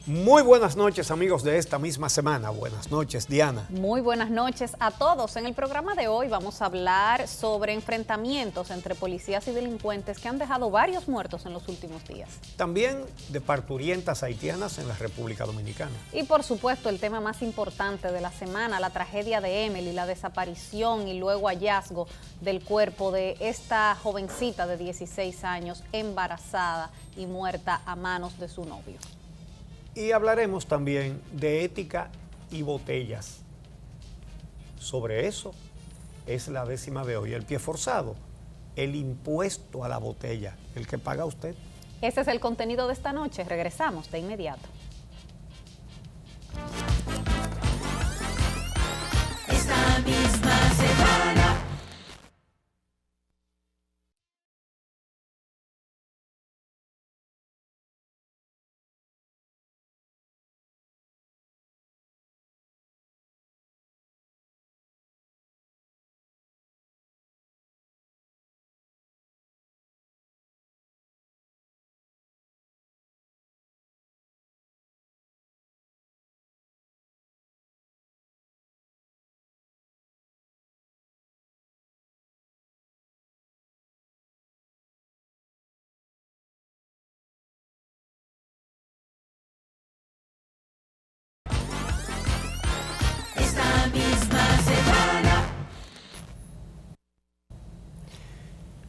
Muy buenas noches, amigos de esta misma semana. Buenas noches, Diana. Muy buenas noches a todos. En el programa de hoy vamos a hablar sobre enfrentamientos entre policías y delincuentes que han dejado varios muertos en los últimos días. También de parturientas haitianas en la República Dominicana. Y por supuesto el tema más importante de la semana, la tragedia de Emily, la desaparición y luego hallazgo del cuerpo de esta jovencita de 16 años embarazada y muerta a manos de su novio. Y hablaremos también de ética y botellas. Sobre eso es la décima de hoy. El pie forzado, el impuesto a la botella, el que paga usted. Ese es el contenido de esta noche. Regresamos de inmediato. Esta misma semana.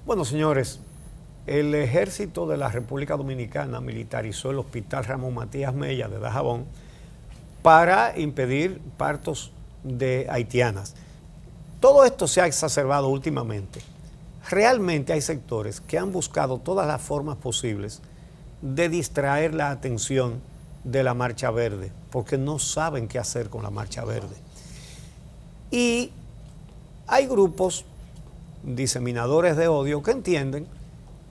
Bueno, señores, el ejército de la República Dominicana militarizó el Hospital Ramón Matías Mella de Dajabón para impedir partos de haitianas. Todo esto se ha exacerbado últimamente. Realmente hay sectores que han buscado todas las formas posibles de distraer la atención de la Marcha Verde, porque no saben qué hacer con la Marcha Verde. Y hay grupos diseminadores de odio que entienden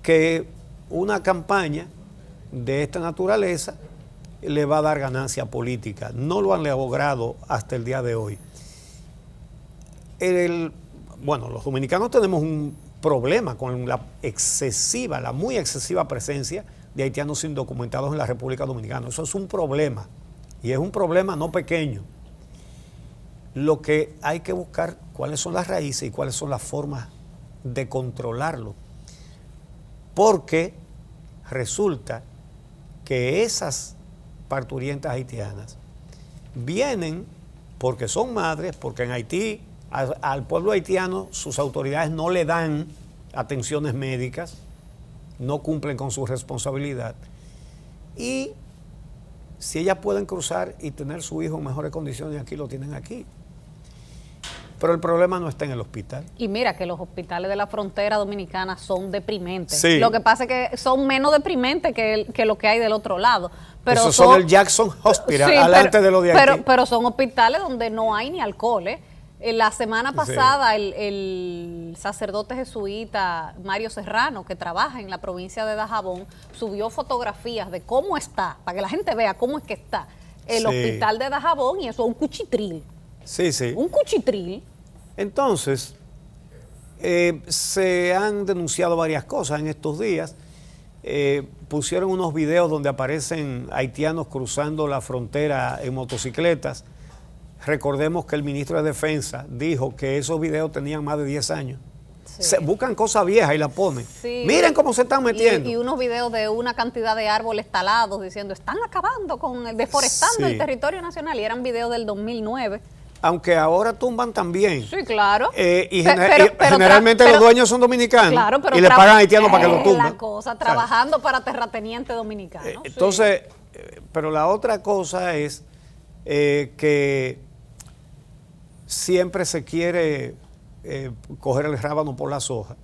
que una campaña de esta naturaleza le va a dar ganancia política. No lo han logrado hasta el día de hoy. Bueno, los dominicanos tenemos un problema con la muy excesiva presencia de haitianos indocumentados en la República Dominicana. Eso es un problema, y es un problema no pequeño. Lo que hay que buscar cuáles son las raíces y cuáles son las formas de controlarlo, porque resulta que esas parturientas haitianas vienen porque son madres, porque en Haití al pueblo haitiano sus autoridades no le dan atenciones médicas, no cumplen con su responsabilidad, y si ellas pueden cruzar y tener su hijo en mejores condiciones, aquí lo tienen aquí. Pero el problema no está en el hospital. Y mira que los hospitales de la frontera dominicana son deprimentes. Sí. Lo que pasa es que son menos deprimentes que lo que hay del otro lado. Pero esos son el Jackson Hospital, sí, alante de lo de aquí. Pero son hospitales donde no hay ni alcohol. La semana pasada sí. el sacerdote jesuita Mario Serrano, que trabaja en la provincia de Dajabón, subió fotografías de cómo está, para que la gente vea cómo es que está el hospital de Dajabón, y eso es un cuchitril. Sí, sí. Un cuchitril. Entonces, se han denunciado varias cosas en estos días. Pusieron unos videos donde aparecen haitianos cruzando la frontera en motocicletas. Recordemos que el ministro de Defensa dijo que esos videos tenían más de 10 años. Sí. Buscan cosas viejas y las ponen. Sí. Miren cómo se están metiendo. Y unos videos de una cantidad de árboles talados diciendo, están acabando deforestando el territorio nacional. Y eran videos del 2009. Aunque ahora tumban también. Sí, claro. Generalmente los dueños son dominicanos, claro, y le pagan a haitianos para que lo tumben. La cosa, trabajando para terratenientes dominicanos. Entonces, pero la otra cosa es que siempre se quiere coger el rábano por las hojas.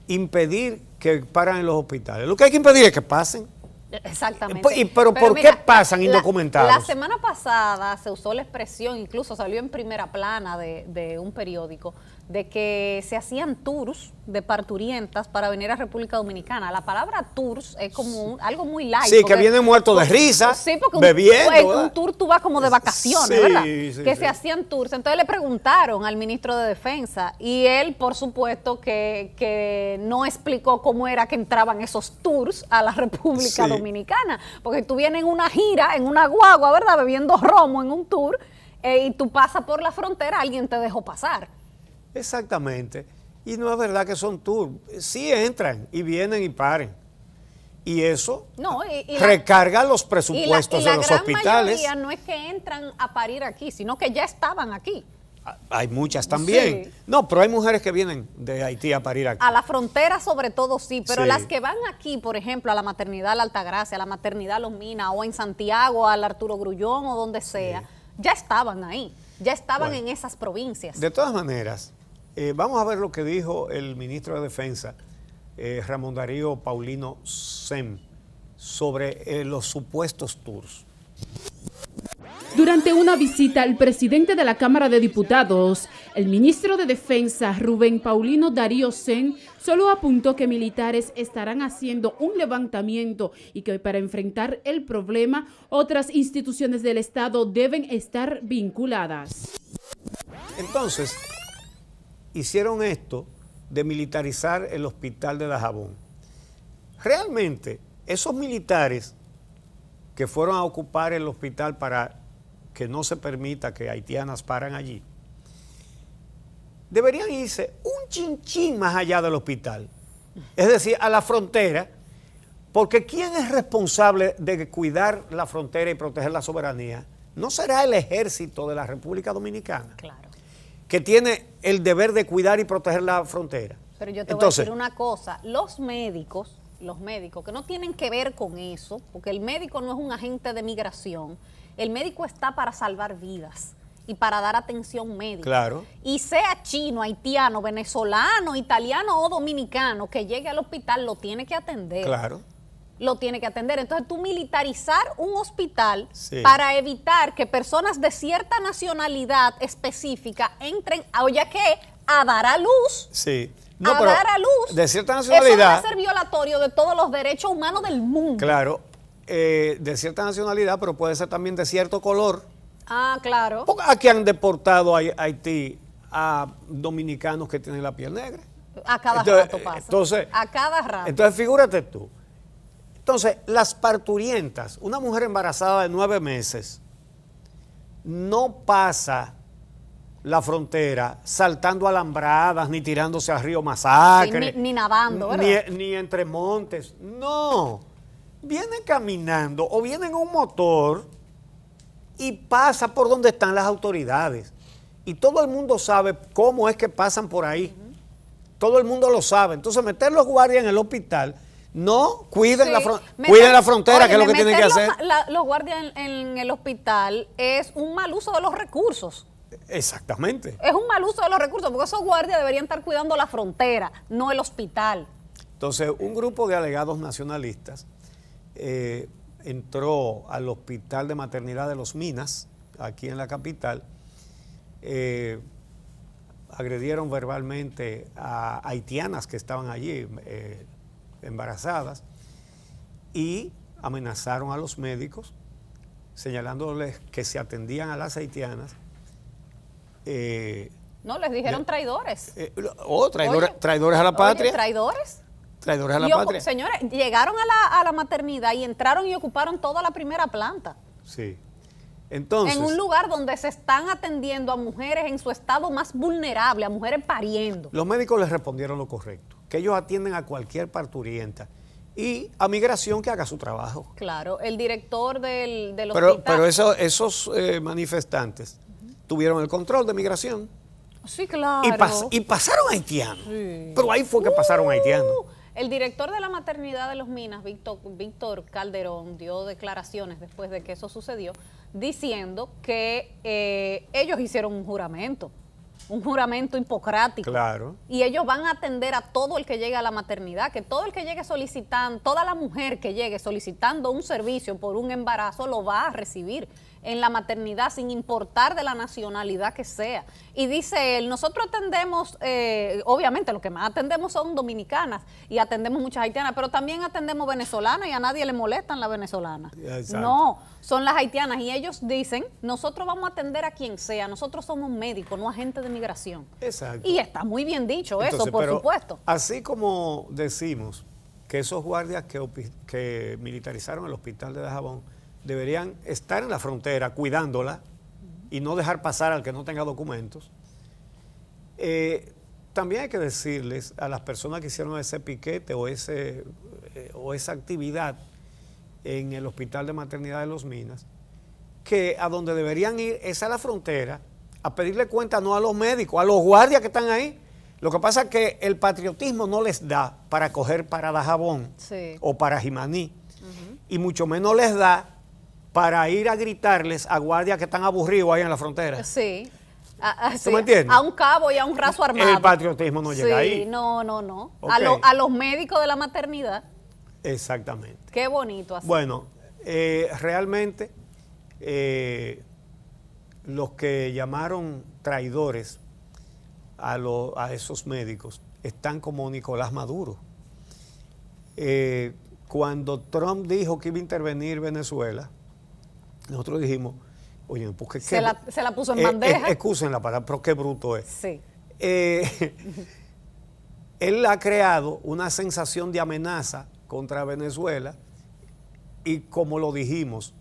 Impedir que paren en los hospitales. Lo que hay que impedir es que pasen. Exactamente. Pero ¿por qué pasan indocumentados? La semana pasada se usó la expresión, incluso salió en primera plana de un periódico, de que se hacían tours de parturientas para venir a República Dominicana. La palabra tours es como algo muy light. Sí, que vienen muertos de risa, sí, porque bebiendo. Un tour tú vas como de vacaciones, Sí, ¿verdad? sí, Que sí. se hacían tours. Entonces le preguntaron al ministro de Defensa y él, por supuesto, que no explicó cómo era que entraban esos tours a la República Sí. Dominicana. Porque tú vienes en una gira, en una guagua, ¿verdad? Bebiendo romo en un tour y tú pasas por la frontera, alguien te dejó pasar. Exactamente. Y no es verdad que son tours. Sí entran y vienen y paren. Y eso No, recarga los presupuestos y la de los gran hospitales. mayoría no es que entran a parir aquí, sino que ya estaban aquí. Hay muchas también. Sí. No, pero hay mujeres que vienen de Haití a parir aquí. A la frontera sobre todo sí, pero Sí. las que van aquí, por ejemplo, a la maternidad La Altagracia, a la maternidad Los Minas, o en Santiago, al Arturo Grullón, o donde sea, ya estaban ahí, ya estaban Bueno. en esas provincias. De todas maneras, vamos a ver lo que dijo el ministro de Defensa, Ramón Darío Paulino Sem, sobre los supuestos tours. Durante una visita al presidente de la Cámara de Diputados, el ministro de Defensa, Rubén Paulino Darío Sen, solo apuntó que militares estarán haciendo un levantamiento y que para enfrentar el problema, otras instituciones del Estado deben estar vinculadas. Entonces, hicieron esto de militarizar el hospital de Dajabón. Realmente, esos militares que fueron a ocupar el hospital para que no se permita que haitianas paran allí, deberían irse un chinchín más allá del hospital, es decir, a la frontera, porque ¿quién es responsable de cuidar la frontera y proteger la soberanía? ¿No será el ejército de la República Dominicana, Claro. que tiene el deber de cuidar y proteger la frontera? Pero yo te Entonces, voy a decir una cosa, los médicos que no tienen que ver con eso, porque el médico no es un agente de migración, el médico está para salvar vidas y para dar atención médica. Claro. Y sea chino, haitiano, venezolano, italiano o dominicano que llegue al hospital, lo tiene que atender. Claro. Lo tiene que atender. Entonces, tú militarizar un hospital Sí. para evitar que personas de cierta nacionalidad específica entren, oye, ¿qué? A dar a luz. Sí. A dar a luz. De cierta Eso va nacionalidad. a ser violatorio de todos los derechos humanos del mundo. Claro, de cierta nacionalidad, pero puede ser también de cierto color. Ah, claro. Porque aquí han deportado a Haití a dominicanos que tienen la piel negra. A cada Entonces, rato pasa. entonces- a cada rato. Entonces, figúrate tú. Entonces, las parturientas, una mujer embarazada de 9 meses, no pasa la frontera saltando alambradas, ni tirándose al río Masacre. Sí, ni nadando, ¿verdad? Ni entre montes. No. Viene caminando o viene en un motor y pasa por donde están las autoridades. Y todo el mundo sabe cómo es que pasan por ahí. Todo el mundo lo sabe. Entonces, meter los guardias en el hospital, no, cuiden, Sí, cuiden la frontera, que es lo que meter tienen que hacer. Los guardias en el hospital es un mal uso de los recursos. Exactamente. Es un mal uso de los recursos, porque esos guardias deberían estar cuidando la frontera, no el hospital. Entonces, un grupo de alegados nacionalistas entró al Hospital de Maternidad de Los Minas, aquí en la capital, agredieron verbalmente a haitianas que estaban allí embarazadas y amenazaron a los médicos, señalándoles que se atendían a las haitianas. No, les dijeron traidores. Traidores a la patria. Oye, traidores. Traidores a la Y, patria. señores, llegaron a la maternidad y entraron y ocuparon toda la primera planta. Sí. Entonces, En un lugar donde se están atendiendo a mujeres en su estado más vulnerable, a mujeres pariendo. los médicos les respondieron lo correcto, que ellos atienden a cualquier parturienta y a migración que haga su trabajo. Claro, el director del hospital. Pero esos manifestantes tuvieron el control de migración Sí, claro. y pasaron haitianos. Sí. Pero ahí fue que pasaron haitianos. El director de la maternidad de Los Minas, Víctor Calderón, dio declaraciones después de que eso sucedió, diciendo que ellos hicieron un juramento hipocrático. Claro. Y ellos van a atender a todo el que llegue a la maternidad, que todo el que llegue solicitando, toda la mujer que llegue solicitando un servicio por un embarazo lo va a recibir. en la maternidad sin importar de la nacionalidad que sea. Y dice él, nosotros atendemos, obviamente lo que más atendemos son dominicanas y atendemos muchas haitianas, pero también atendemos venezolanas y a nadie le molestan las venezolanas. Exacto. No, son las haitianas y ellos dicen, nosotros vamos a atender a quien sea, nosotros somos médicos, no agentes de migración. Exacto. Y está muy bien dicho Entonces, eso, por pero supuesto. Así como decimos que esos guardias que militarizaron el hospital de Dajabón deberían estar en la frontera cuidándola y no dejar pasar al que no tenga documentos, también hay que decirles a las personas que hicieron ese piquete o esa actividad en el Hospital de Maternidad de Los Minas, que a donde deberían ir es a la frontera a pedirle cuenta no a los médicos, a los guardias que están ahí. Lo que pasa es que el patriotismo no les da para coger para Dajabón Sí. o para Jimaní, y mucho menos les da para ir a gritarles a guardias que están aburridos ahí en la frontera. Sí. ¿Tú me entiendes? A un cabo y a un raso armado. El patriotismo no llega ahí. No, no, no. Ok. A los médicos de la maternidad. Exactamente. Qué bonito así. Bueno, realmente los que llamaron traidores a esos médicos están como Nicolás Maduro. Cuando Trump dijo que iba a intervenir Venezuela, nosotros dijimos, oye, porque se la puso en bandeja. Excusen la palabra, pero qué bruto es. Sí. Él ha creado una sensación de amenaza contra Venezuela y como lo dijimos,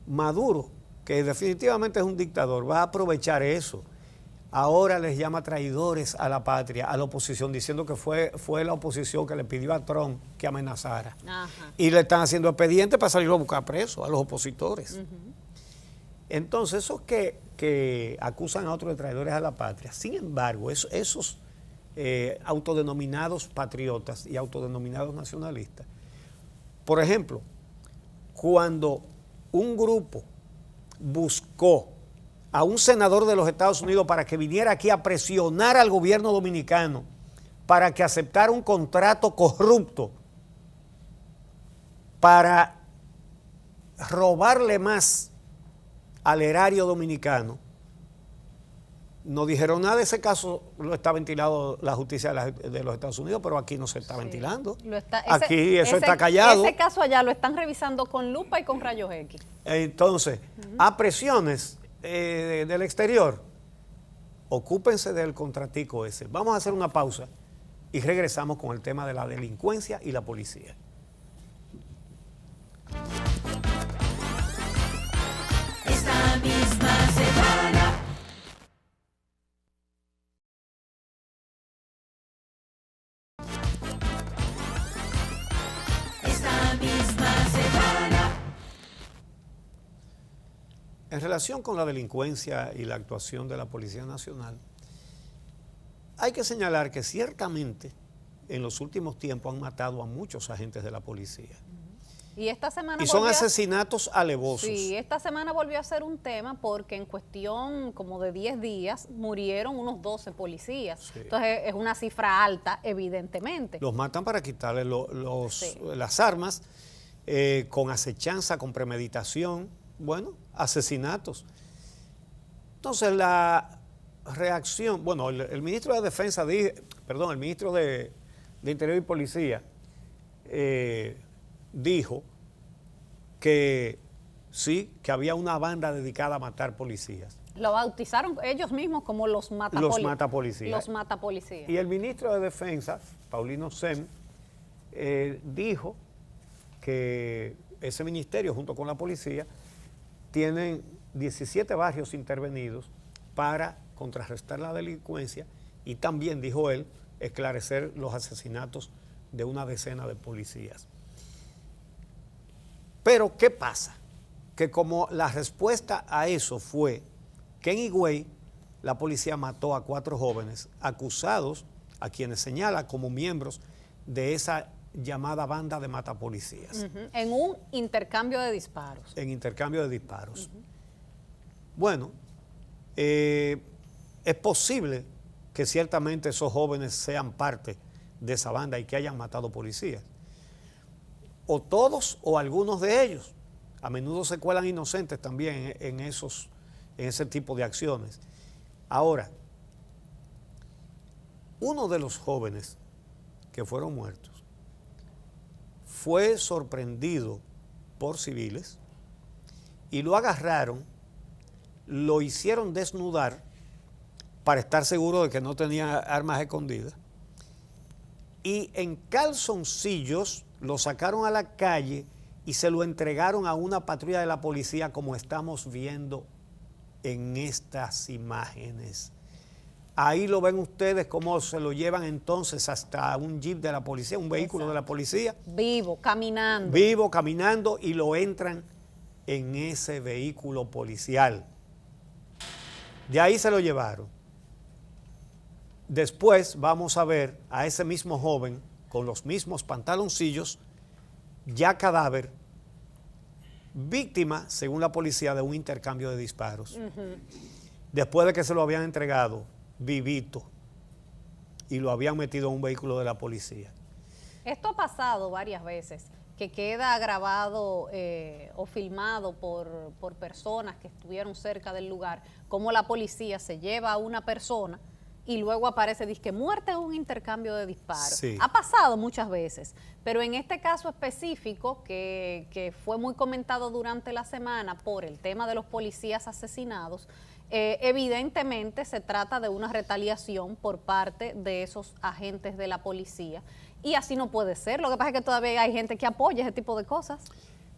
Maduro, que definitivamente es un dictador, va a aprovechar eso. Ahora les llama traidores a la patria, a la oposición, diciendo que fue la oposición que le pidió a Trump que amenazara. Ajá. Y le están haciendo expedientes para salirlo a buscar preso a los opositores. Entonces, esos que acusan a otros de traidores a la patria, sin embargo, esos autodenominados patriotas y autodenominados nacionalistas, por ejemplo, cuando un grupo buscó a un senador de los Estados Unidos para que viniera aquí a presionar al gobierno dominicano para que aceptara un contrato corrupto para robarle más al erario dominicano, no dijeron nada. Ese caso lo está ventilado la justicia de los Estados Unidos, pero aquí no se está ventilando. Aquí eso está callado. Ese caso allá lo están revisando con lupa y con rayos X. Entonces, a presiones del exterior, ocúpense del contratico ese. Vamos a hacer una pausa y regresamos con el tema de la delincuencia y la policía. Esta misma semana. Esta misma semana. En relación con la delincuencia y la actuación de la Policía Nacional, hay que señalar que ciertamente en los últimos tiempos han matado a muchos agentes de la policía. Y esta semana Y son volvió a- asesinatos alevosos. Sí, esta semana volvió a ser un tema porque en cuestión como de 10 días murieron unos 12 policías. Sí. Entonces es una cifra alta, evidentemente. Los matan para quitarle Sí. las armas, con acechanza, con premeditación, bueno, asesinatos. Entonces la reacción, bueno, el ministro de Defensa, el ministro de Interior y Policía dijo que sí, que había una banda dedicada a matar policías. Lo bautizaron ellos mismos como los matapolicías. Los matapolicías. Y el ministro de Defensa, Paulino Sem, dijo que ese ministerio, junto con la policía, tienen 17 barrios intervenidos para contrarrestar la delincuencia y también, dijo él, esclarecer los asesinatos de una decena de policías. Pero, ¿qué pasa? Que como la respuesta a eso fue que en Higüey la policía mató a 4 jóvenes acusados, a quienes señala como miembros de esa llamada banda de matapolicías. En un intercambio de disparos. En intercambio de disparos. Bueno, es posible que ciertamente esos jóvenes sean parte de esa banda y que hayan matado policías. O todos o algunos de ellos. A menudo se cuelan inocentes también en ese tipo de acciones. Ahora, uno de los jóvenes que fueron muertos fue sorprendido por civiles y lo agarraron, lo hicieron desnudar para estar seguro de que no tenía armas escondidas, y en calzoncillos lo sacaron a la calle y se lo entregaron a una patrulla de la policía, como estamos viendo en estas imágenes. Ahí lo ven ustedes cómo se lo llevan entonces hasta un jeep de la policía, un vehículo de la policía. Vivo, caminando. Vivo, caminando, y lo entran en ese vehículo policial. De ahí se lo llevaron. Después vamos a ver a ese mismo joven con los mismos pantaloncillos, ya cadáver, víctima, según la policía, de un intercambio de disparos. Después de que se lo habían entregado vivito y lo habían metido en un vehículo de la policía. Esto ha pasado varias veces, que queda grabado o filmado por personas que estuvieron cerca del lugar, como la policía se lleva a una persona y luego aparece, disque muerte en un intercambio de disparos. Sí. Ha pasado muchas veces, pero en este caso específico, que fue muy comentado durante la semana por el tema de los policías asesinados, evidentemente se trata de una retaliación por parte de esos agentes de la policía, y así no puede ser. Lo que pasa es que todavía hay gente que apoya ese tipo de cosas.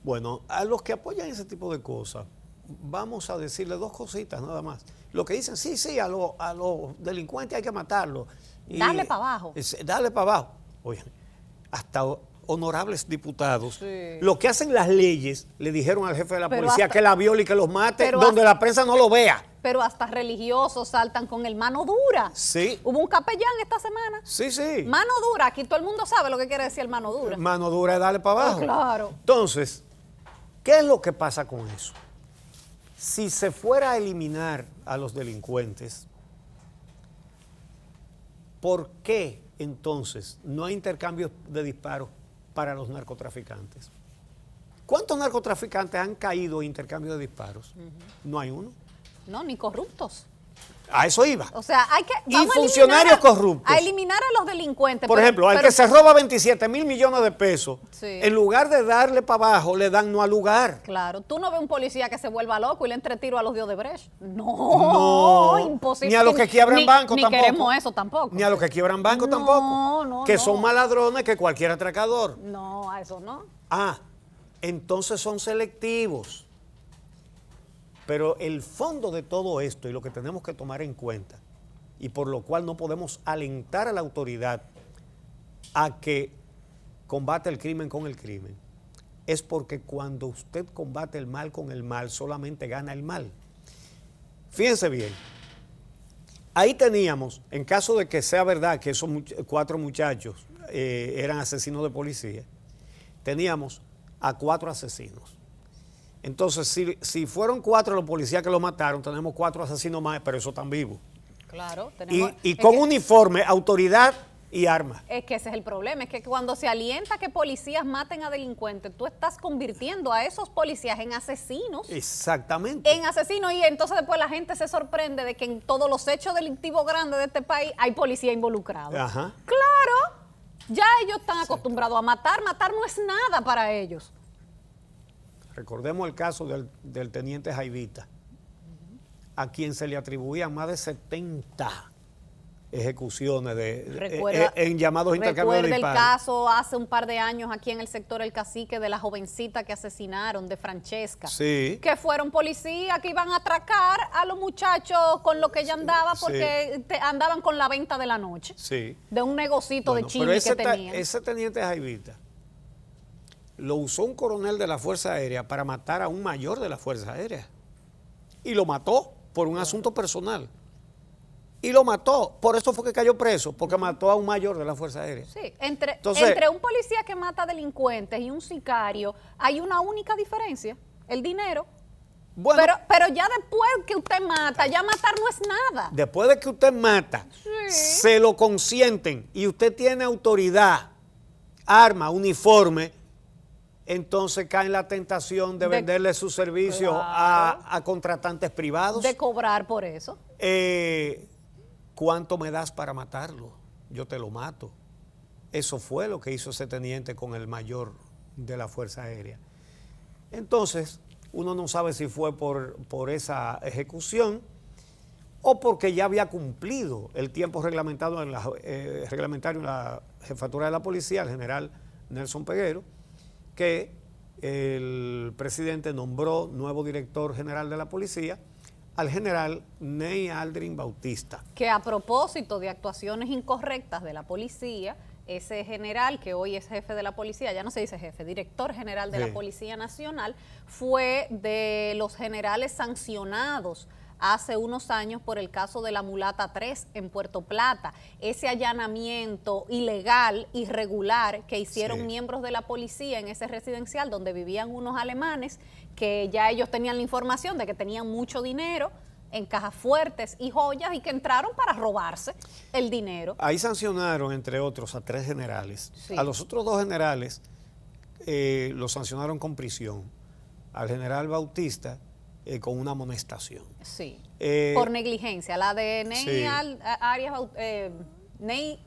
Bueno, a los que apoyan ese tipo de cosas, vamos a decirle dos cositas nada más. Lo que dicen, sí, a los delincuentes hay que matarlos. Darle para abajo. Darle para abajo. Oye, hasta honorables diputados, Sí. lo que hacen las leyes, le dijeron al jefe de la Pero policía hasta- que la viole y que los mate, pero donde hasta- la prensa no lo vea. Pero hasta religiosos saltan con el mano dura. Sí. Hubo un capellán esta semana. Sí. Mano dura, aquí todo el mundo sabe lo que quiere decir el mano dura. Mano dura es darle para abajo. Claro. Entonces, ¿qué es lo que pasa con eso? Si se fuera a eliminar a los delincuentes, ¿por qué entonces no hay intercambios de disparos para los narcotraficantes? ¿Cuántos narcotraficantes han caído en intercambio de disparos? No hay uno. No, ni corruptos. A eso iba. O sea, hay que... Y vamos a funcionarios eliminar corruptos. A eliminar a los delincuentes. Por pero- ejemplo, al pero- que se roba 27 mil millones de pesos, Sí. en lugar de darle para abajo, le dan no al lugar. Claro, tú no ves un policía que se vuelva loco y le entre tiro a los de Odebrecht. No, imposible. Ni a los que quiebran Ni- bancos ni tampoco. queremos eso tampoco. Ni a los que quiebran bancos No, tampoco. no, que no. son más ladrones que cualquier atracador. No, a eso no. Ah, entonces son selectivos. Pero el fondo de todo esto, y lo que tenemos que tomar en cuenta, y por lo cual no podemos alentar a la autoridad a que combate el crimen con el crimen, es porque cuando usted combate el mal con el mal, solamente gana el mal. Fíjense bien, ahí teníamos, en caso de que sea verdad que esos 4 muchachos eran asesinos de policía, teníamos a 4 asesinos. Entonces, si fueron 4 los policías que lo mataron, tenemos 4 asesinos más, pero esos están vivos. Claro. Y es con que- uniforme, autoridad y armas. Es que ese es el problema, es que cuando se alienta que policías maten a delincuentes, tú estás convirtiendo a esos policías en asesinos. Exactamente. En asesinos, y entonces después la gente se sorprende de que en todos los hechos delictivos grandes de este país hay policía involucrado. Ajá. Claro, ya ellos están acostumbrados a matar no es nada para ellos. Recordemos el caso del teniente Jaivita, a quien se le atribuían más de 70 ejecuciones en llamados intercambios de Recuerda el disparos. caso hace un par de años aquí en el sector El Cacique de la jovencita que asesinaron, de Francesca. Sí. Que fueron policías que iban a atracar a los muchachos con lo que ella andaba porque andaban con la venta de la noche. Sí. De un negocito Bueno, de pero chile ese que tenían. ese teniente Jaivita lo usó un coronel de la Fuerza Aérea para matar a un mayor de la Fuerza Aérea. Y lo mató por un asunto personal. Y lo mató. Por eso fue que cayó preso, porque mató a un mayor de la Fuerza Aérea. Sí, entre Entonces- un policía que mata delincuentes y un sicario hay una única diferencia, el dinero. Bueno, Pero ya después que usted mata, ya matar no es nada. después de que usted mata, se lo consienten y usted tiene autoridad, arma, uniforme, entonces cae en la tentación de venderle sus servicios Claro. a contratantes privados. De cobrar por eso. ¿Cuánto me das para matarlo? Yo te lo mato. Eso fue lo que hizo ese teniente con el mayor de la Fuerza Aérea. Entonces, uno no sabe si fue por esa ejecución o porque ya había cumplido el tiempo reglamentario en la jefatura de la policía, el general Nelson Peguero, que el presidente nombró nuevo director general de la policía al general Ney Aldrin Bautista. Que a propósito de actuaciones incorrectas de la policía, ese general que hoy es jefe de la policía, ya no se dice jefe, director general de Sí. la Policía Nacional, fue de los generales sancionados hace unos años por el caso de la Mulata 3 en Puerto Plata. Ese allanamiento ilegal, irregular, que hicieron Sí. miembros de la policía en ese residencial donde vivían unos alemanes, que ya ellos tenían la información de que tenían mucho dinero en cajas fuertes y joyas y que entraron para robarse el dinero. Ahí sancionaron, entre otros, a 3 generales. Sí. A los otros 2 generales los sancionaron con prisión. Al general Bautista con una amonestación. Sí, Eh, por negligencia. La de Ney sí. Ney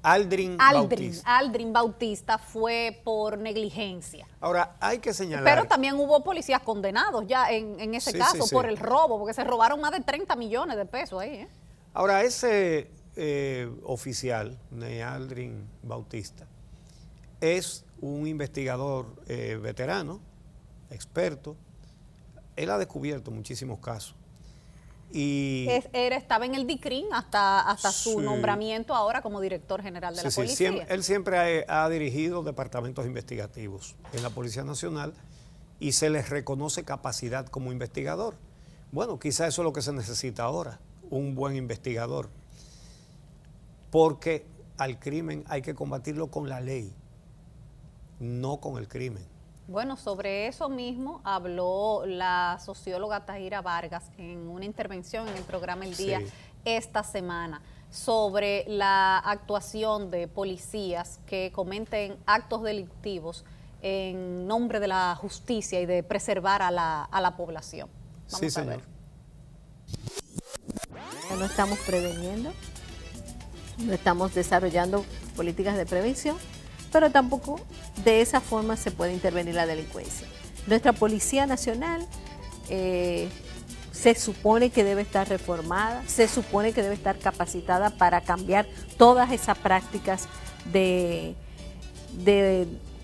Aldrin Aldrin, Bautista. Aldrin Bautista fue por negligencia. Ahora, hay que señalar... Pero también hubo policías condenados ya en ese Sí, caso sí, sí. por el robo, porque se robaron más de 30 millones de pesos ahí. Ahora, ese oficial, Ney Aldrin Bautista, es un investigador veterano, experto. Él ha descubierto muchísimos casos. Y Estaba en el DICRIN hasta su Sí. nombramiento ahora como director general de la sí, policía. él siempre ha dirigido departamentos investigativos en la Policía Nacional y se les reconoce capacidad como investigador. Bueno, quizá eso es lo que se necesita ahora, un buen investigador. Porque al crimen hay que combatirlo con la ley, no con el crimen. Bueno, sobre eso mismo habló la socióloga Tahira Vargas en una intervención en el programa El Día Sí. esta semana sobre la actuación de policías que cometen actos delictivos en nombre de la justicia y de preservar a la población. Vamos Sí, a señor. ver. No estamos preveniendo, no estamos desarrollando políticas de prevención, pero tampoco de esa forma se puede intervenir la delincuencia. Nuestra Policía Nacional se supone que debe estar reformada, se supone que debe estar capacitada para cambiar todas esas prácticas de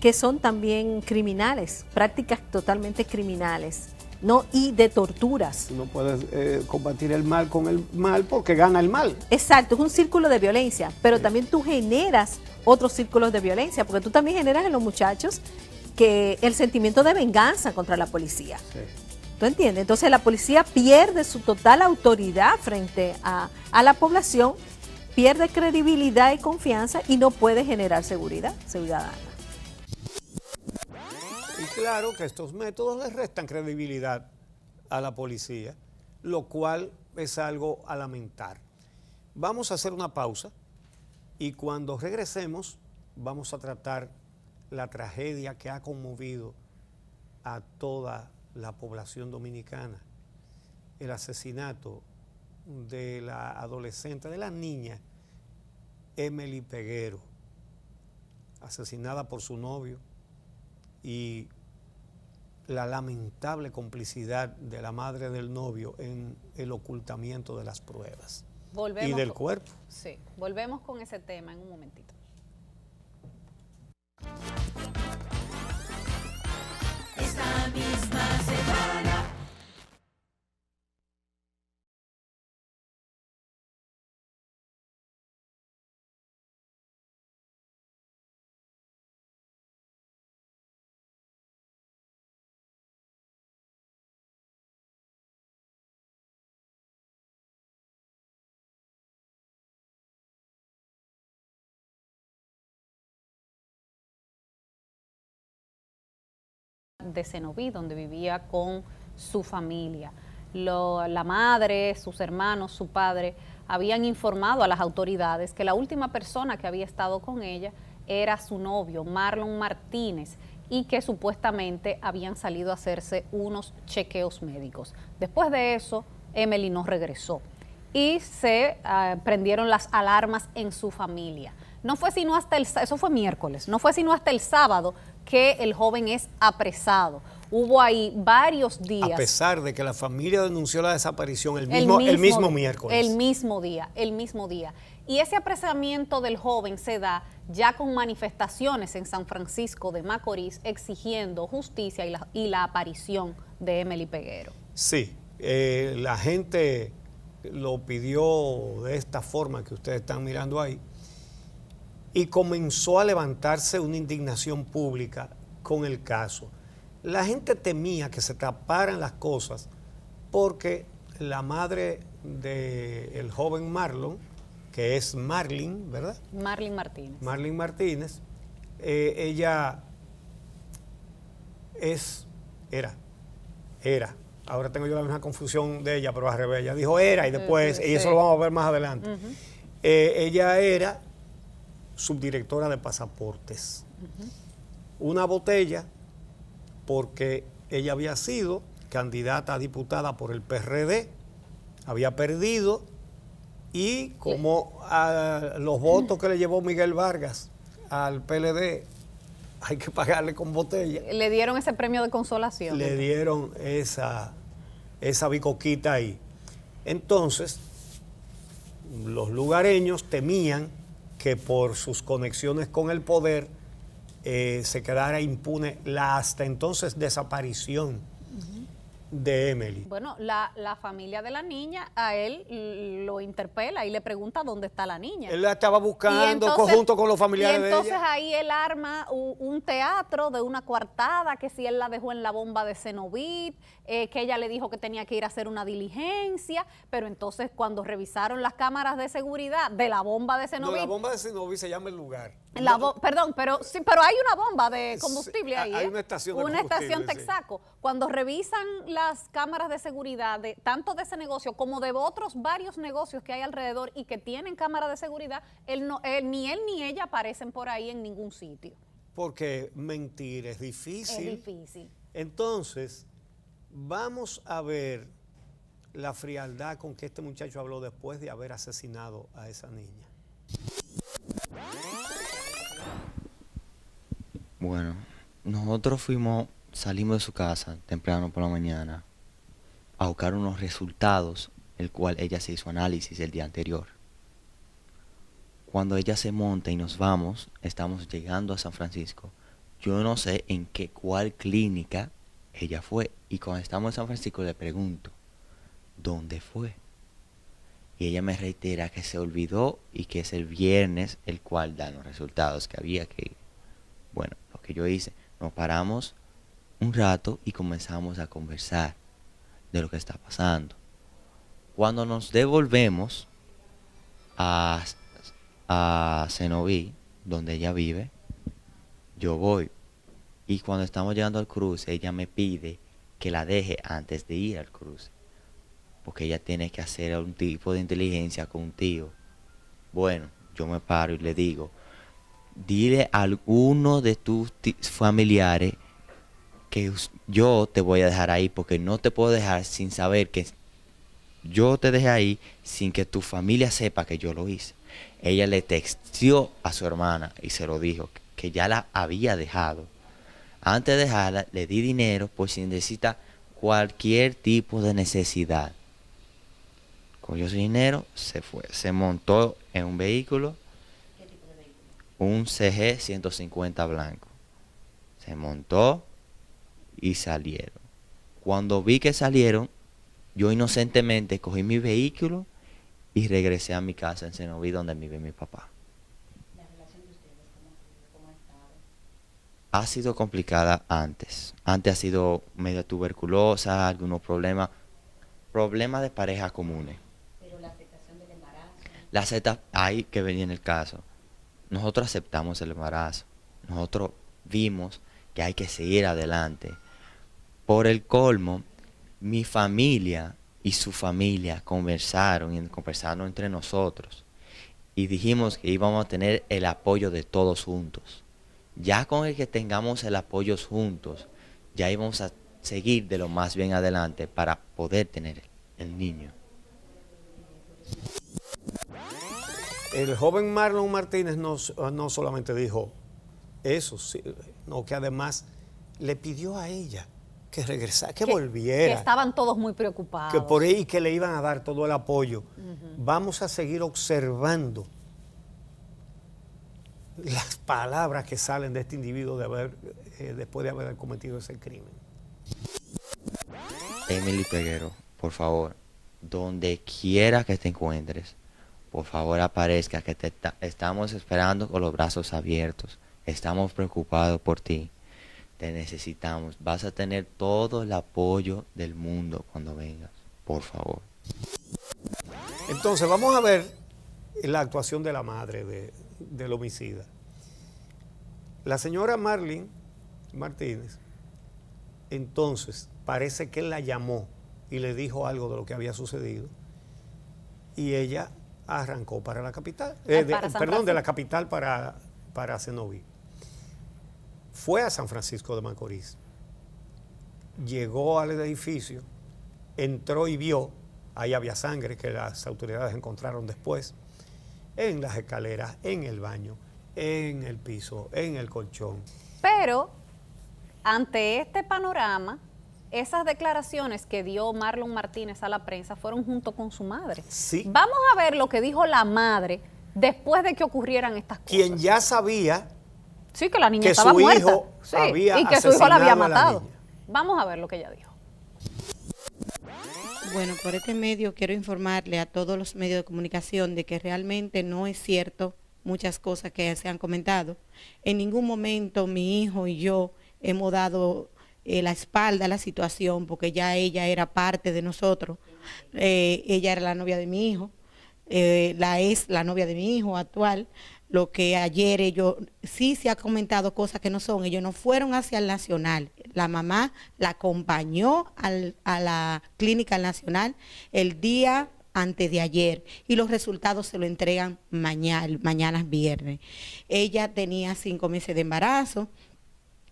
que son también criminales, prácticas totalmente criminales, ¿no? Y de torturas. No puedes combatir el mal con el mal porque gana el mal. Exacto, es un círculo de violencia, pero también tú generas otros círculos de violencia, porque tú también generas en los muchachos que el sentimiento de venganza contra la policía. Sí. ¿Tú entiendes? Entonces la policía pierde su total autoridad frente a la población, pierde credibilidad y confianza y no puede generar seguridad ciudadana. Y claro que estos métodos les restan credibilidad a la policía, lo cual es algo a lamentar. Vamos a hacer una pausa y cuando regresemos vamos a tratar la tragedia que ha conmovido a toda la población dominicana, el asesinato de la adolescente, de la niña Emily Peguero, asesinada por su novio, y la lamentable complicidad de la madre del novio en el ocultamiento de las pruebas y del cuerpo. Sí, volvemos con ese tema en un momentito. Esta misma semana. De Cenoví, donde vivía con su familia. La madre, sus hermanos, su padre habían informado a las autoridades que la última persona que había estado con ella era su novio, Marlon Martínez, y que supuestamente habían salido a hacerse unos chequeos médicos. Después de eso, Emily no regresó y se prendieron las alarmas en su familia. No fue sino hasta eso fue miércoles, no fue sino hasta el sábado que el joven es apresado. Hubo ahí varios días. A pesar de que la familia denunció la desaparición el mismo miércoles. El mismo día. Y ese apresamiento del joven se da ya con manifestaciones en San Francisco de Macorís exigiendo justicia y la aparición de Emily Peguero. Sí, la gente lo pidió de esta forma que ustedes están mirando ahí y comenzó a levantarse una indignación pública con el caso. La gente temía que se taparan las cosas porque la madre del joven Marlon, que es Marlene, ¿verdad? Marlene Martínez. Marlene Martínez, ella era. Ahora tengo yo la misma confusión de ella, pero al revés. Ella dijo era y después, y eso lo vamos a ver más adelante. Ella era subdirectora de pasaportes. Una botella porque ella había sido candidata a diputada por el PRD, había perdido y como a los votos que le llevó Miguel Vargas al PLD hay que pagarle con botella. Le dieron ese premio de consolación. Le dieron esa bicoquita ahí. Entonces, los lugareños temían que por sus conexiones con el poder se quedara impune la hasta entonces desaparición de Emily. Bueno, la familia de la niña a él lo interpela y le pregunta dónde está la niña. Él la estaba buscando junto con los familiares de ella. Y entonces ahí él arma un teatro de una coartada, que si él la dejó en la bomba de Cenovit, que ella le dijo que tenía que ir a hacer una diligencia, pero entonces cuando revisaron las cámaras de seguridad de la bomba de Cenovit... No, la bomba de Cenovit se llama el lugar. Perdón, pero hay una bomba de combustible ahí. Hay una estación de combustible. Una estación Texaco. Sí. Cuando revisan las cámaras de seguridad, tanto de ese negocio como de otros varios negocios que hay alrededor y que tienen cámaras de seguridad, ni él ni ella aparecen por ahí en ningún sitio. Porque mentir es difícil. Es difícil. Entonces, vamos a ver la frialdad con que este muchacho habló después de haber asesinado a esa niña. Bueno, nosotros salimos de su casa temprano por la mañana a buscar unos resultados, el cual ella se hizo análisis el día anterior. Cuando ella se monta y nos vamos, estamos llegando a San Francisco. Yo no sé cuál clínica ella fue. Y cuando estamos en San Francisco le pregunto, ¿dónde fue? Y ella me reitera que se olvidó y que es el viernes el cual dan los resultados que había que ir. Bueno, lo que yo hice, nos paramos un rato y comenzamos a conversar de lo que está pasando. Cuando nos devolvemos a Cenoví, donde ella vive, yo voy. Y cuando estamos llegando al cruce, ella me pide que la deje antes de ir al cruce, porque ella tiene que hacer un tipo de inteligencia con un tío. Bueno, yo me paro y le digo, dile a alguno de tus familiares que yo te voy a dejar ahí, porque no te puedo dejar sin saber que yo te dejé ahí, sin que tu familia sepa que yo lo hice. Ella le texteó a su hermana y se lo dijo, que ya la había dejado. Antes de dejarla, le di dinero por si necesita cualquier tipo de necesidad. Cogió su dinero, se fue, se montó en un vehículo. ¿Qué tipo de vehículo? Un CG 150 blanco. Se montó y salieron. Cuando vi que salieron, yo inocentemente cogí mi vehículo y regresé a mi casa en Cenoví, donde vive mi papá. ¿La relación de ustedes cómo ha estado? Ha sido complicada antes. Antes ha sido medio tuberculosa, algunos problemas de pareja comunes. Pero la aceptación del embarazo. Ahí que venía en el caso. Nosotros aceptamos el embarazo. Nosotros vimos que hay que seguir adelante. Por el colmo, mi familia y su familia conversaron entre nosotros y dijimos que íbamos a tener el apoyo de todos juntos. Ya con el que tengamos el apoyo juntos, ya íbamos a seguir de lo más bien adelante para poder tener el niño. El joven Marlon Martínez no solamente dijo eso, no, que además le pidió a ella que regresara, que volviera. Que estaban todos muy preocupados. Que por ahí que le iban a dar todo el apoyo. Vamos a seguir observando las palabras que salen de este individuo después de haber cometido ese crimen. Emily Peguero, por favor, donde quiera que te encuentres, por favor aparezca, que estamos esperando con los brazos abiertos. Estamos preocupados por ti. Te necesitamos. Vas a tener todo el apoyo del mundo cuando vengas. Por favor. Entonces, vamos a ver la actuación de la madre del homicida. La señora Marlene Martínez, entonces, parece que él la llamó y le dijo algo de lo que había sucedido. Y ella arrancó para la capital. De la capital para Cenoví. Fue a San Francisco de Macorís, llegó al edificio, entró y vio, ahí había sangre que las autoridades encontraron después, en las escaleras, en el baño, en el piso, en el colchón. Pero, ante este panorama, esas declaraciones que dio Marlon Martínez a la prensa fueron junto con su madre. Sí. Vamos a ver lo que dijo la madre después de que ocurrieran estas cosas. Quien ya sabía sí, que la niña que estaba su muerta. hijo Sí, había y que su hijo la había asesinado a la matado. niña. Vamos a ver lo que ella dijo. Bueno, por este medio quiero informarle a todos los medios de comunicación de que realmente no es cierto muchas cosas que se han comentado. En ningún momento mi hijo y yo hemos dado la espalda a la situación porque ya ella era parte de nosotros. Ella era la novia de mi hijo, es la novia de mi hijo actual. Lo que ayer sí se ha comentado cosas que no son, ellos no fueron hacia el Nacional. La mamá la acompañó a la clínica Nacional el día antes de ayer y los resultados se lo entregan mañana viernes. Ella tenía 5 meses de embarazo.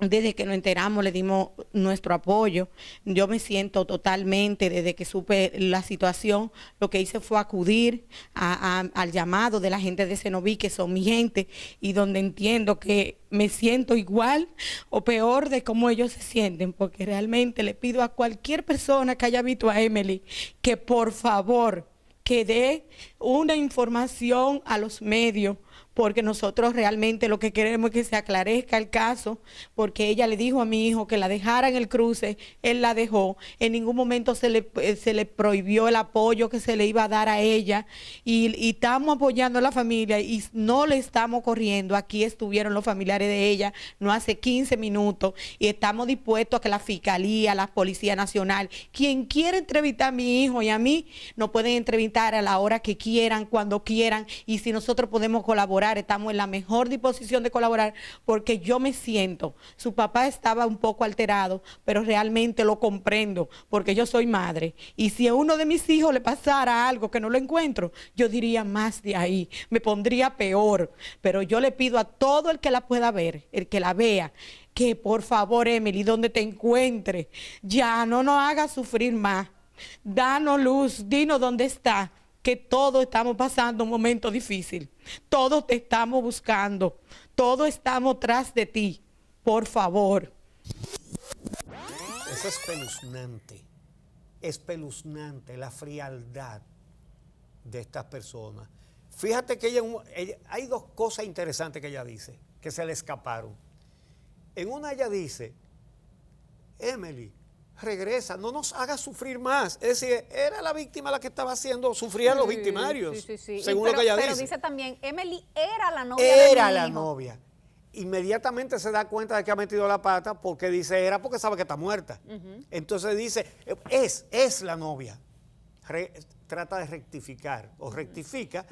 Desde que nos enteramos le dimos nuestro apoyo. Yo me siento totalmente, desde que supe la situación, lo que hice fue acudir al llamado de la gente de Cenoví, que son mi gente, y donde entiendo que me siento igual o peor de cómo ellos se sienten, porque realmente le pido a cualquier persona que haya visto a Emily que por favor que dé una información a los medios, porque nosotros realmente lo que queremos es que se aclarezca el caso, porque ella le dijo a mi hijo que la dejara en el cruce, él la dejó, en ningún momento se le prohibió el apoyo que se le iba a dar a ella, y estamos apoyando a la familia y no le estamos corriendo. Aquí estuvieron los familiares de ella no hace 15 minutos y estamos dispuestos a que la Fiscalía, la Policía Nacional, quien quiera entrevistar a mi hijo y a mí, nos pueden entrevistar a la hora que quieran, cuando quieran, y si nosotros podemos colaborar, estamos en la mejor disposición de colaborar, porque yo me siento, su papá estaba un poco alterado, pero realmente lo comprendo, porque yo soy madre, y si a uno de mis hijos le pasara algo que no lo encuentro, yo diría más de ahí, me pondría peor, pero yo le pido a todo el que la pueda ver, el que la vea, que por favor, Emily, donde te encuentres, ya no nos hagas sufrir más. Danos luz, dinos dónde está, que todos estamos pasando un momento difícil, todos te estamos buscando, todos estamos tras de ti, por favor. Es espeluznante la frialdad de estas personas. Fíjate que ella, hay dos cosas interesantes que ella dice, que se le escaparon. En una ella dice, Emily, regresa, no nos haga sufrir más. Es decir, era la víctima la que estaba haciendo sufrir a los victimarios, según lo que ella dice. Pero dice también, Emily era la novia de mi hijo. Era la novia. Inmediatamente se da cuenta de que ha metido la pata porque dice era porque sabe que está muerta. Entonces dice, es la novia. Trata de rectificar o rectifica.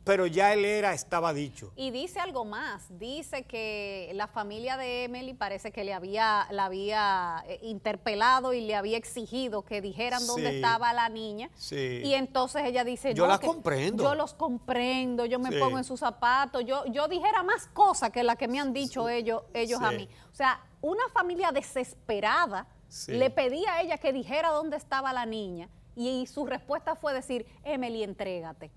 pero ya estaba dicho. Y dice algo más, dice que la familia de Emily parece que la había interpelado y le había exigido que dijeran dónde estaba la niña. Sí. Y entonces ella dice, Yo no, la que comprendo. yo los comprendo, yo me Sí. pongo en sus zapatos, yo dijera más cosas que las que me han dicho ellos Sí. a mí. O sea, una familia desesperada Sí. le pedía a ella que dijera dónde estaba la niña y su respuesta fue decir, Emily, entrégate.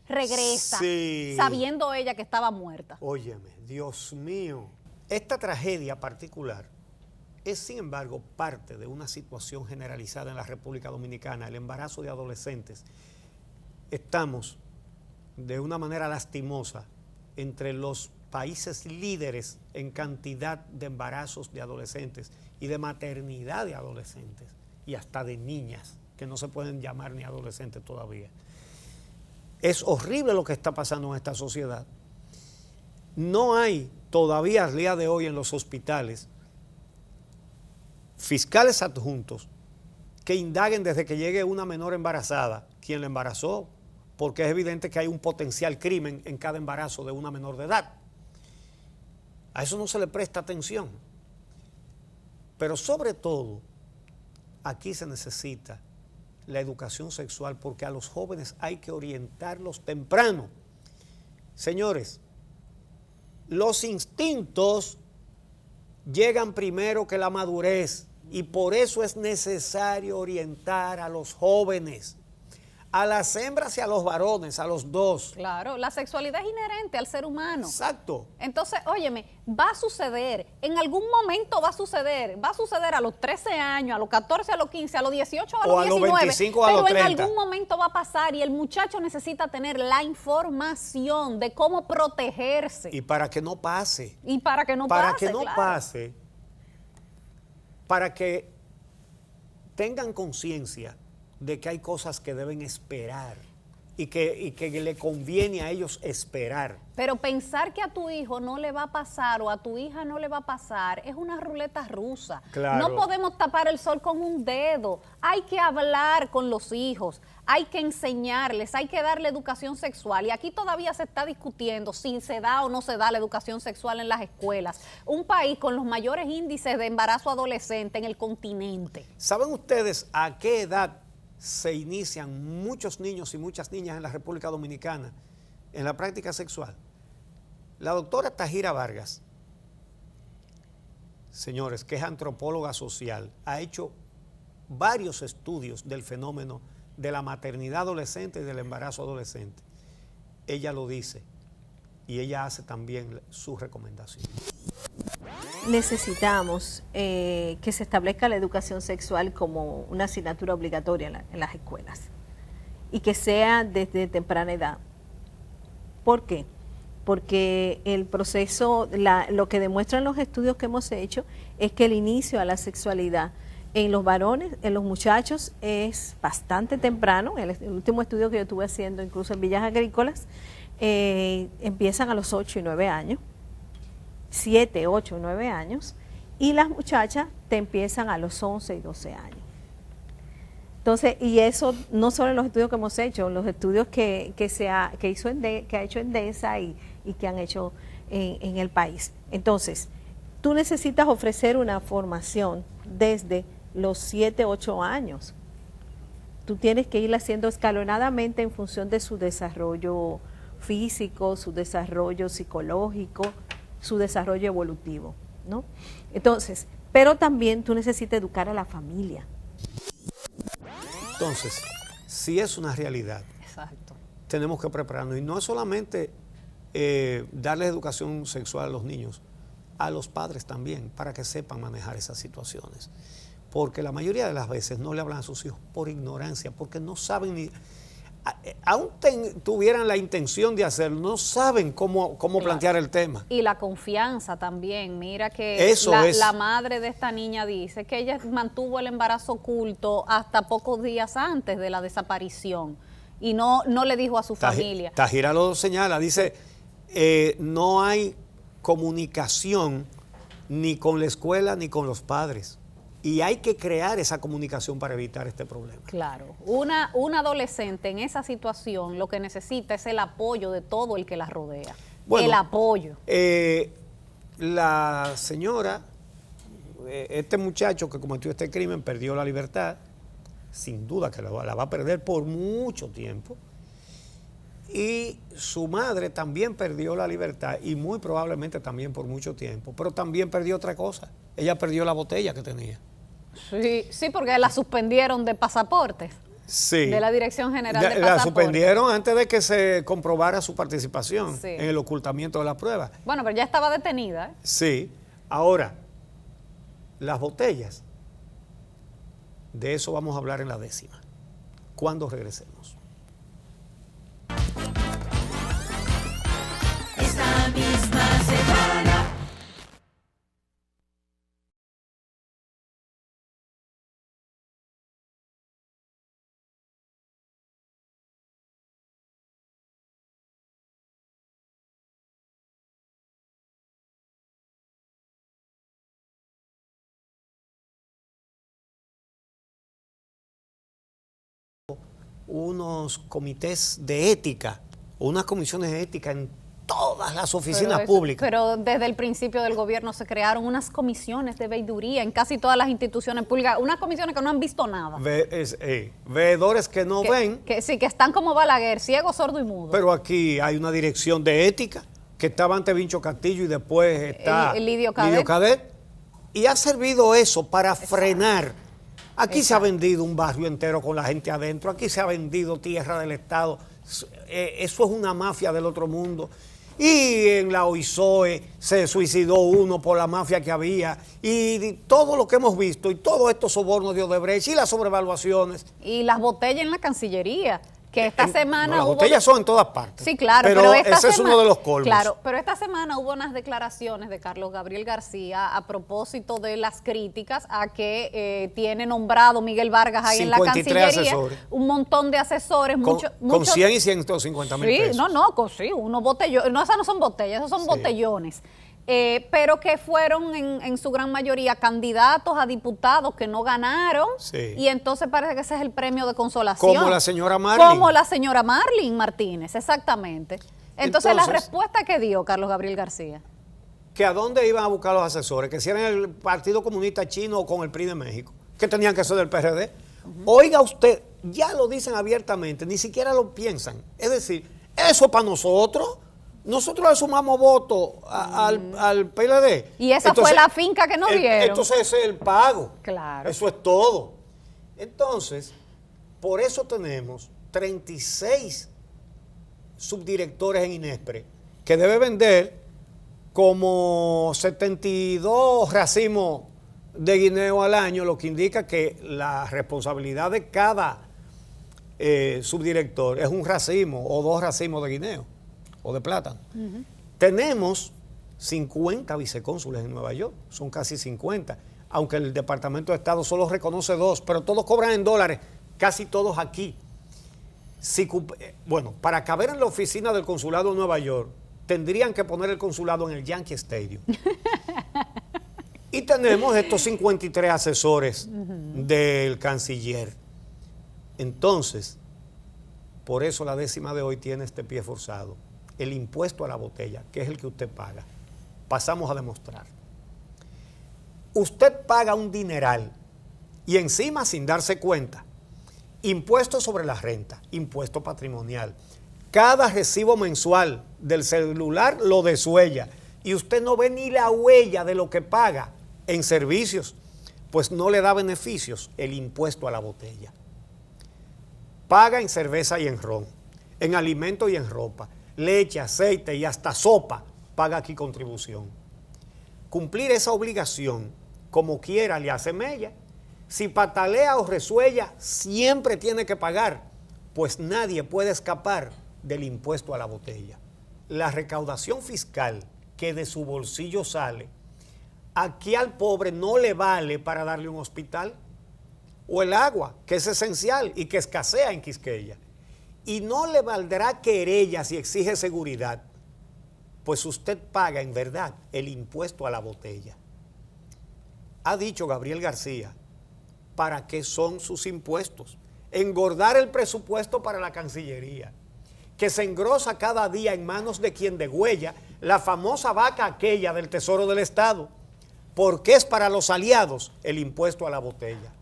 Regresa, Sí. sabiendo ella que estaba muerta. Óyeme, Dios mío. Esta tragedia particular es, sin embargo, parte de una situación generalizada en la República Dominicana, el embarazo de adolescentes. Estamos, de una manera lastimosa, entre los países líderes en cantidad de embarazos de adolescentes y de maternidad de adolescentes, y hasta de niñas, que no se pueden llamar ni adolescentes todavía. Es horrible lo que está pasando en esta sociedad. No hay todavía al día de hoy en los hospitales fiscales adjuntos que indaguen desde que llegue una menor embarazada quién la embarazó, porque es evidente que hay un potencial crimen en cada embarazo de una menor de edad. A eso no se le presta atención. Pero sobre todo, aquí se necesita la educación sexual, porque a los jóvenes hay que orientarlos temprano. Señores, los instintos llegan primero que la madurez y por eso es necesario orientar a los jóvenes, a las hembras y a los varones, a los dos. Claro, la sexualidad es inherente al ser humano. Exacto. Entonces, óyeme, va a suceder, en algún momento va a suceder a los 13 años, a los 14, a los 15, a los 18, a los O a los 19, 25 o a los pero en 30. algún momento va a pasar y el muchacho necesita tener la información de cómo protegerse Y para que no pase. y para que no Para pase, que no claro. pase, para que tengan conciencia de que hay cosas que deben esperar y que le conviene a ellos esperar. Pero pensar que a tu hijo no le va a pasar o a tu hija no le va a pasar es una ruleta rusa. Claro. No podemos tapar el sol con un dedo. Hay que hablar con los hijos, hay que enseñarles, hay que darle educación sexual. Y aquí todavía se está discutiendo si se da o no se da la educación sexual en las escuelas. Un país con los mayores índices de embarazo adolescente en el continente. ¿Saben ustedes a qué edad se inician muchos niños y muchas niñas en la República Dominicana en la práctica sexual? La doctora Tajira Vargas, señores, que es antropóloga social, ha hecho varios estudios del fenómeno de la maternidad adolescente y del embarazo adolescente. Ella lo dice y ella hace también su recomendación. Necesitamos que se establezca la educación sexual como una asignatura obligatoria en las escuelas y que sea desde temprana edad. ¿Por qué? Porque el proceso, lo que demuestran los estudios que hemos hecho es que el inicio a la sexualidad en los varones, en los muchachos, es bastante temprano. El último estudio que yo estuve haciendo, incluso en Villas Agrícolas, empiezan a los 8 y 9 años. 7, 8, 9 años, y las muchachas te empiezan a los 11 y 12 años. Entonces, y eso no solo en los estudios que hemos hecho, los estudios que ha hecho Endesa y que han hecho en el país. Entonces, tú necesitas ofrecer una formación desde los 7, 8 años. Tú tienes que ir haciendo escalonadamente en función de su desarrollo físico, su desarrollo psicológico, su desarrollo evolutivo, ¿no? Entonces, pero también tú necesitas educar a la familia. Entonces, si es una realidad, Exacto. tenemos que prepararnos. Y no es solamente darles educación sexual a los niños, a los padres también, para que sepan manejar esas situaciones. Porque la mayoría de las veces no le hablan a sus hijos por ignorancia, porque no saben ni... Aún tuvieran la intención de hacerlo, no saben cómo plantear el tema. Y la confianza también. Mira que Eso es. la madre de esta niña dice que ella mantuvo el embarazo oculto hasta pocos días antes de la desaparición y no le dijo a su familia. Tajira lo señala, dice, no hay comunicación ni con la escuela ni con los padres. Y hay que crear esa comunicación para evitar este problema. Claro, una adolescente en esa situación lo que necesita es el apoyo de todo el que la rodea. Bueno, el apoyo. La señora, este muchacho que cometió este crimen perdió la libertad, sin duda que la va a perder por mucho tiempo. Y su madre también perdió la libertad y muy probablemente también por mucho tiempo, pero también perdió otra cosa. Ella perdió la botella que tenía. Sí, porque la suspendieron de pasaportes. Sí. De la Dirección General de La Pasaportes. suspendieron antes de que se comprobara su participación Sí. en el ocultamiento de las pruebas. Bueno, pero ya estaba detenida, ¿eh? Sí. Ahora, las botellas, de eso vamos a hablar en la 10ª, cuando regresemos. Esta misma semana. Unos comités de ética, unas comisiones de ética en todas las oficinas Pero públicas. Pero desde el principio del gobierno se crearon unas comisiones de veeduría en casi todas las instituciones públicas, unas comisiones que no han visto nada. Veedores que no ven, Que sí, que están como Balaguer, ciego, sordo y mudo. pero aquí hay una dirección de ética que estaba ante Vincho Castillo y después está El Lidio Cadet. Cadet. Y ha servido eso para frenar. Aquí se ha vendido un barrio entero con la gente adentro, aquí se ha vendido tierra del Estado. Eso es una mafia del otro mundo. Y en la OISOE se suicidó uno por la mafia que había. Y todo lo que hemos visto, y todos estos sobornos de Odebrecht y las sobrevaluaciones. Y las botellas en la Cancillería, que esta semana Las hubo... botellas son en todas partes. Sí, claro, pero esta ese es uno de los colmos. Claro, pero esta semana hubo unas declaraciones de Carlos Gabriel García a propósito de las críticas a que tiene nombrado Miguel Vargas ahí en la 53 Cancillería. asesores. Un montón de asesores, Con 100 y 150 mil Sí, pesos. sí, unos botellones, no, esas no son botellas, esos son botellones. Pero que fueron en su gran mayoría candidatos a diputados que no ganaron, Sí. y entonces parece que ese es el premio de consolación. Como la señora Marlin. Como la señora Marlin Martínez, exactamente. Entonces, la respuesta que dio Carlos Gabriel García. Que a dónde iban a buscar los asesores, que si eran el Partido Comunista Chino o con el PRI de México, que tenían que ser del PRD. Oiga usted, ya lo dicen abiertamente, ni siquiera lo piensan. Es decir, eso para nosotros le sumamos votos al PLD. Y esa fue la finca que nos dieron. Entonces ese es el pago. Claro. Eso es todo. Entonces, por eso tenemos 36 subdirectores en INESPRE, que debe vender como 72 racimos de guineo al año, lo que indica que la responsabilidad de cada subdirector es un racimo o 2 racimos de guineo o de plátano. Tenemos 50 vicecónsules en Nueva York, son casi 50, aunque el Departamento de Estado solo reconoce 2, pero todos cobran en dólares, casi todos aquí. Bueno, para caber en la oficina del consulado de Nueva York, tendrían que poner el consulado en el Yankee Stadium. Y tenemos estos 53 asesores del canciller. Entonces, por eso la 10ª de hoy tiene este pie forzado. El impuesto a la botella, que es el que usted paga. Pasamos a demostrar. Usted paga un dineral y encima, sin darse cuenta, impuesto sobre la renta, impuesto patrimonial. Cada recibo mensual del celular lo desuella y usted no ve ni la huella de lo que paga en servicios, pues no le da beneficios el impuesto a la botella. Paga en cerveza y en ron, en alimentos y en ropa, leche, aceite y hasta sopa, paga aquí contribución. Cumplir esa obligación, como quiera, le hace mella. Si patalea o resuella, siempre tiene que pagar, pues nadie puede escapar del impuesto a la botella. La recaudación fiscal que de su bolsillo sale, aquí al pobre no le vale para darle un hospital, o el agua, que es esencial y que escasea en Quisqueya. Y no le valdrá querella si exige seguridad, pues usted paga en verdad el impuesto a la botella. ha dicho Gabriel García, ¿para qué son sus impuestos? Engordar el presupuesto para la Cancillería, que se engrosa cada día en manos de quien degüella la famosa vaca aquella del Tesoro del Estado, porque es para los aliados el impuesto a la botella.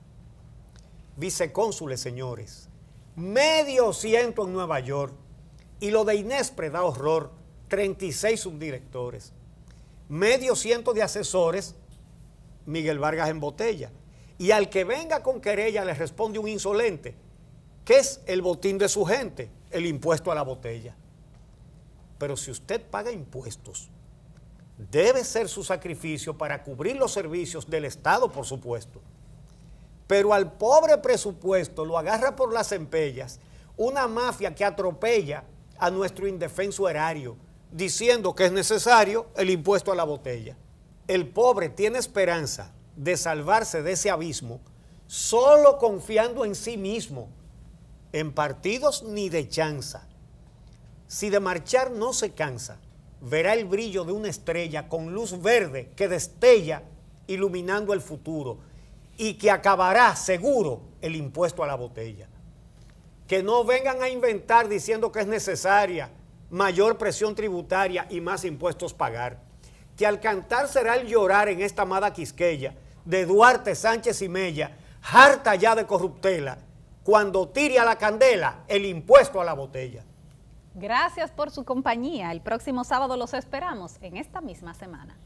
Vicecónsules, señores, 100 en Nueva York, y lo de Inespre da horror, 36 subdirectores, 100 de asesores, Miguel Vargas en botella, y al que venga con querella le responde un insolente, que es el botín de su gente, el impuesto a la botella. Pero si usted paga impuestos, debe ser su sacrificio para cubrir los servicios del Estado, por supuesto. Pero al pobre presupuesto lo agarra por las empellas una mafia que atropella a nuestro indefenso erario, diciendo que es necesario el impuesto a la botella. El pobre tiene esperanza de salvarse de ese abismo solo confiando en sí mismo, en partidos ni de chanza. Si de marchar no se cansa, verá el brillo de una estrella con luz verde que destella iluminando el futuro y que acabará seguro el impuesto a la botella. Que no vengan a inventar diciendo que es necesaria mayor presión tributaria y más impuestos pagar. Que al cantar será el llorar en esta amada Quisqueya de Duarte, Sánchez y Mella, harta ya de corruptela, cuando tire a la candela el impuesto a la botella. Gracias por su compañía. El próximo sábado los esperamos en esta misma semana.